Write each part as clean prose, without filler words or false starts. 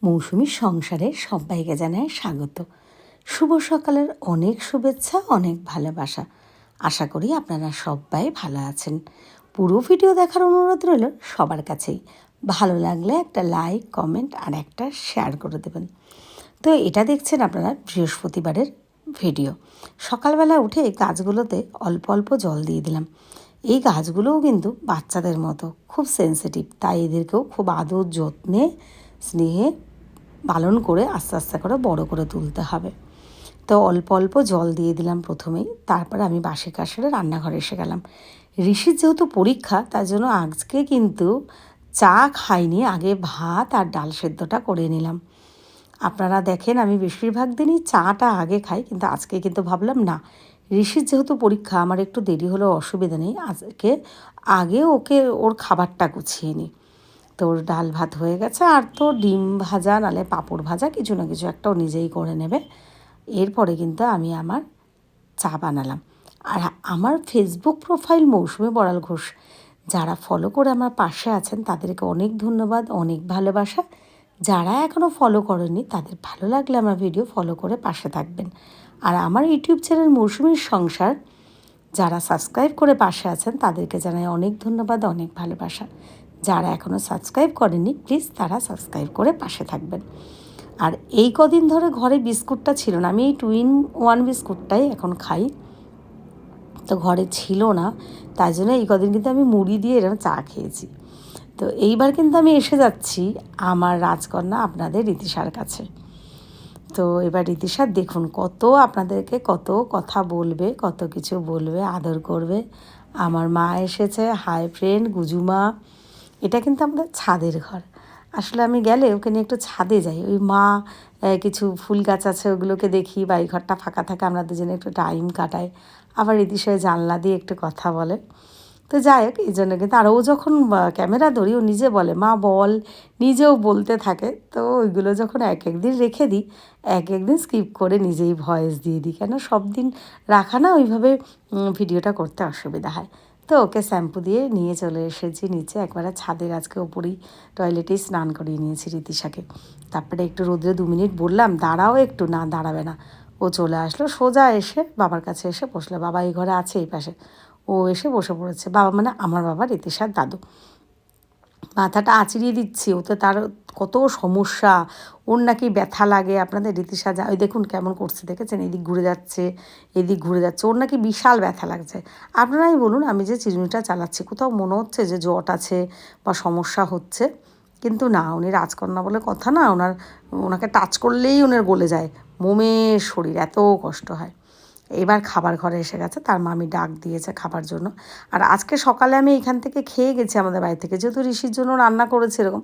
মৌসুমীর সংসারে সবাইকে জানায় স্বাগত। শুভ সকালের অনেক শুভেচ্ছা, অনেক ভালোবাসা। আশা করি আপনারা সবাই ভালো আছেন। পুরো ভিডিও দেখার অনুরোধ রইল সবার কাছেই। ভালো লাগলে একটা লাইক, কমেন্ট আর একটা শেয়ার করে দেবেন। তো এটা দেখছেন আপনারা বৃহস্পতিবারের ভিডিও। সকালবেলা উঠে গাছগুলোতে অল্প অল্প জল দিয়ে দিলাম। এই গাছগুলোও কিন্তু বাচ্চাদের মতো খুব সেন্সিটিভ, তাই এদেরকেও খুব আদর যত্নে স্নেহে পালন করে আস্তে আস্তে করে বড় করে তুলতে হবে। তো অল্প অল্প জল দিয়ে দিলাম প্রথমেই, তারপরে আমি বাসি কাসরে রান্নাঘরে এসে গেলাম। ঋষির যেহেতু পরীক্ষা, তার জন্য আজকে কিন্তু চা খাইনি, আগে ভাত আর ডাল সেদ্ধটা করে নিলাম। আপনারা দেখেন আমি বেশিরভাগ দিনই চাটা আগে খাই, কিন্তু আজকে কিন্তু ভাবলাম না, ঋষির যেহেতু পরীক্ষা আমার একটু দেরি হলেও অসুবিধা নেই, আজকে আগে ওকে ওর খাবারটা গুছিয়ে নিই। তোর ডাল ভাত হয়ে গেছে, আর তো ডিম ভাজা নালে পাঁপড় ভাজা কিছু না কিছু একটাও নিজেই করে নেবে। এরপরে কিন্তু আমি আমার চা বানালাম। আর আমার ফেসবুক প্রোফাইল মৌসুমী বড়াল ঘোষ, যারা ফলো করে আমার পাশে আছেন তাদেরকে অনেক ধন্যবাদ, অনেক ভালোবাসা। যারা এখনও ফলো করেননি তাদের ভালো লাগলে আমার ভিডিও ফলো করে পাশে থাকবেন। আর আমার ইউটিউব চ্যানেল মৌসুমীর সংসার যারা সাবস্ক্রাইব করে পাশে আছেন তাদেরকে জানাই অনেক ধন্যবাদ, অনেক ভালোবাসা। যারা এখনও সাবস্ক্রাইব করেনি প্লিজ তারা সাবস্ক্রাইব করে পাশে থাকবেন। আর এই কদিন ধরে ঘরে বিস্কুটটা ছিল না, আমি এই 2-in-1 বিস্কুটটাই এখন খাই। তো ঘরে ছিল না, তাই জন্য এই কদিন কিন্তু আমি মুড়ি দিয়ে এরকম চা খেয়েছি। তো এইবার কিন্তু আমি এসে যাচ্ছি আমার রাজকন্যা আপনাদের রীতিশার কাছে। তো এবার রীতিশা দেখুন আপনাদেরকে কত কথা বলবে, কত কিছু বলবে, আদর করবে। আমার মা এসেছে, হাই ফ্রেন্ড গুজুমা। এটা কিন্তু আমাদের ছাদের ঘর। আসলে আমি গেলে ওকে নিয়ে একটু ছাদে যাই, ওই মা কিছু ফুল গাছ আছে ওগুলোকে দেখি, বা এই ঘরটা ফাঁকা থাকে, আমরা দুজনে একটু টাইম কাটাই। আবার রীতিশায় জানলা দিয়ে একটু কথা বলে। তো যাই হোক, এই জন্য কিন্তু আর ও যখন ক্যামেরা ধরি ও নিজে বলে মা বল, নিজেও বলতে থাকে। তো ওইগুলো যখন এক একদিন রেখে দিই, এক একদিন স্কিপ করে নিজেই ভয়েস দিয়ে দিই, কেন সব দিন রাখা না ওইভাবে ভিডিওটা করতে অসুবিধা হয়। তো ওকে শ্যাম্পু দিয়ে নিয়ে চলে এসেছি নিচে, একবারে ছাদের আজকে ওপরেই টয়লেটেই স্নান করিয়ে নিয়েছি রীতিশাকে। তারপরে একটু রোদ্রে 2 মিনিট বললাম দাঁড়াও একটু, না দাঁড়াবে না। ও চলে আসলো সোজা এসে বাবার কাছে এসে বসলো, বাবা এই ঘরে আছে এই পাশে। ও এসে বসে পড়েছে, বাবা মানে আমার বাবা রীতিশার দাদু। মাথাটা আঁচড়িয়ে দিচ্ছি, ওতে তার কত সমস্যা, ওর নাকি ব্যথা লাগে। আপনাদের রীতিশা যা ওই দেখুন কেমন করছে দেখেছেন, এদিক ঘুরে যাচ্ছে এদিক ঘুরে যাচ্ছে, ওর নাকি বিশাল ব্যথা লাগছে। আপনারাই বলুন, আমি যে চিরুনিটা চালাচ্ছি কোথাও মনে হচ্ছে যে জট আছে বা সমস্যা হচ্ছে, কিন্তু না, উনি রাজকন্যা বলে কথা না, ওনাকে টাচ করলেই ওনার গলে যায় মোমের শরীর, এত কষ্ট হয়। এবার খাবার ঘরে এসে গেছে, তার মামি ডাক দিয়েছে খাবার জন্য। আর আজকে সকালে আমি এখান থেকে খেয়ে গেছি আমাদের বাড়ি থেকে, যেহেতু ঋষির জন্য রান্না করেছে এরকম।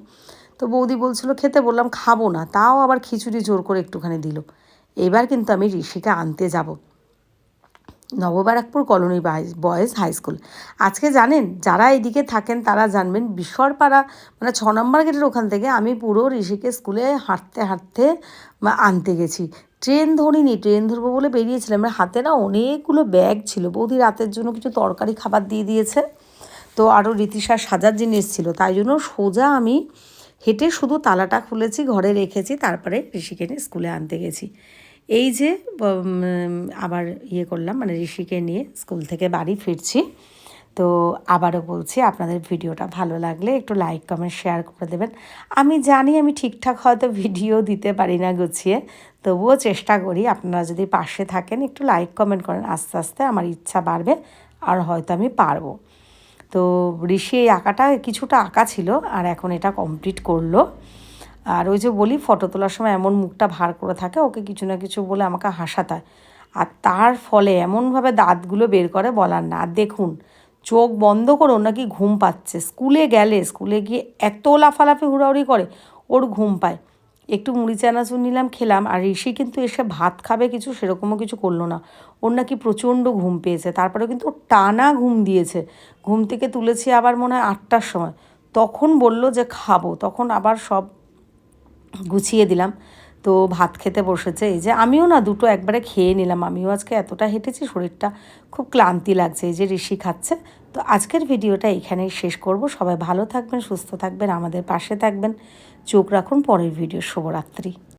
তো বৌদি বলছিল খেতে, বললাম খাবো না, তাও আবার খিচুড়ি জোর করে একটুখানি দিল। এবার কিন্তু আমি ঋষিকে আনতে যাব Nababarrackpur colony boys high school. আজকে জানেন, যারা এদিকে থাকেন তারা জানবেন, বিশ্বরপাড়া মানে 6 নম্বর গেটের ওখান থেকে আমি পুরো ঋষিকে স্কুলে হাঁটতে হাঁটতে আনতে গেছি। ট্রেন ধরিনি, ট্রেন ধরবো বলে বেরিয়েছিলাম, আমার হাতে না অনেকগুলো ব্যাগ ছিল, বৌদি রাতের জন্য কিছু তরকারি খাবার দিয়ে দিয়েছে। তো আরও রীতিশার সাজার জিনিস ছিল, তাই জন্য সোজা আমি হেঁটে শুধু তালাটা খুলেছি, ঘরে রেখেছি, তারপরে ঋষিকে নিয়ে স্কুলে আনতে গেছি। এই যে আবার করলাম, মানে ঋষিকে নিয়ে স্কুল থেকে বাড়ি ফিরছি। তো আবারও বলছি, আপনাদের ভিডিওটা ভালো লাগলে একটু লাইক কমেন্ট শেয়ার করে দেবেন। আমি জানি আমি ঠিকঠাক হয়তো ভিডিও দিতে পারি না গুছিয়ে, তবুও চেষ্টা করি। আপনারা যদি পাশে থাকেন একটু লাইক কমেন্ট করেন, আস্তে আস্তে আমার ইচ্ছা বাড়বে, আর হয়তো আমি পারবো। তো ঋষি এই আঁকাটা কিছুটা আঁকা ছিল, আর এখন এটা কমপ্লিট করলো। আর ওই যে বলি, ফটো তোলার সময় এমন মুখটা ভার করে থাকে, ওকে কিছু না কিছু বলে আমাকে হাসাতায়, আর তার ফলে এমনভাবে দাঁতগুলো বের করে বলার না। আর দেখুন, চোখ বন্ধ করে ওর নাকি ঘুম পাচ্ছে, স্কুলে গিয়ে এত লাফালাফি হুড়াহুড়ি করে ওর ঘুম পায়। একটু মুড়ি চানাচুর নিলাম, খেলাম। আর ঋষি কিন্তু এসে ভাত খাবে কিছু, সেরকমও কিছু করলো না, ওর নাকি প্রচণ্ড ঘুম পেয়েছে। তারপরে কিন্তু ও টানা ঘুম দিয়েছে, ঘুম থেকে তুলেছি আবার মনে হয় 8টার সময়, তখন বলল যে খাবো, তখন আবার সব গুছিয়ে দিলাম। তো ভাত খেতে বসেছে, এই যে আমিও না দুটো একবারে খেয়ে নিলাম, আমিও আজকে এতটা হেঁটেছি, শরীরটা খুব ক্লান্তি লাগছে। এই যে ঋষি খাচ্ছে। তো আজকের ভিডিওটা এখানেই শেষ করব। সবাই ভালো থাকবেন, সুস্থ থাকবেন, আমাদের পাশে থাকবেন। চোখ রাখুন পরের ভিডিও। শুভরাত্রি।